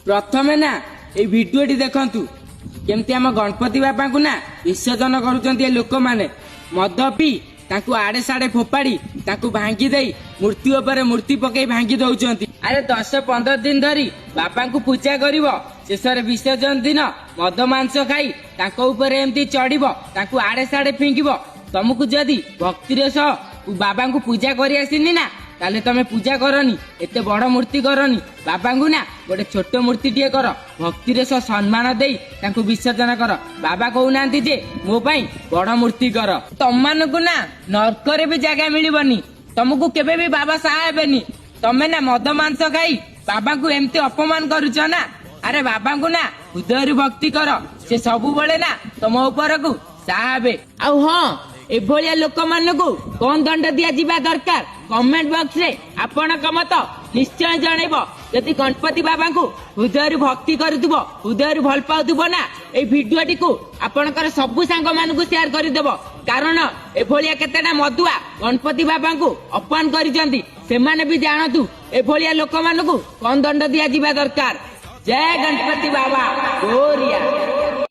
प्रथमे ना ए भिडियोटी देखंतु केमती आम गणपति बापा को ना विसर्जन करुचंती लोक माने मद पी ताकू आड़े साड़े फोपाड़ी ताकू भांगी देई मूर्ति उपरे मूर्ति पकई भांगी दउचंती। अरे 10-15 दिन धरी बापा को पूजा करिवो शेष विसर्जन दिन मद मांस खाई ताको उपरे एमती चढ़िबो ताकू आड़े साड़े फिंगिबो। तुमको जदि भक्तिर सह बाबा को पूजा करी आसीनी ना ताले तमे पूजा करनी एते बड़ मूर्ति करनी बाबा को ना गोटे छोट मूर्ति टीए कर भक्तिर सह सम्मान देई तांको विसर्जन कर। बाबा कहूना जे मो पाई बड़ मूर्ति कर। तम मानकु ना नरकरे भी जगह मिलबनी तुमको केबे भी बाबा सहाय हेबेनी। तमे ना मद मांस खाई बाबा को एमती अपमान करूछ ना। अरे बाबा को ना हृदय भक्ति कर से सबु बेले ना तुम ऊपर को सहाय। आउ हाँ एभलिया लोक मानकु कौन दंड दिया जिबा दरकार कमेंट बॉक्स रे आपणक मत निश्चय जनइबो। यदि गणपति बाबा को हृदय भक्ति करुथुबो हृदय भल पाउथुबो ना ए भिडियोटी को आपणकर सबु सांग मानकु शेयर करदेबो कारण एभलिया केतेटा मदुआ गणपति बाबा को अपमान करिसंती सेमाने भी जानतु एभलिया लोक मानकु कौन दंड दिया जिबा दरकार। जय गणपति बाबा गोरिया।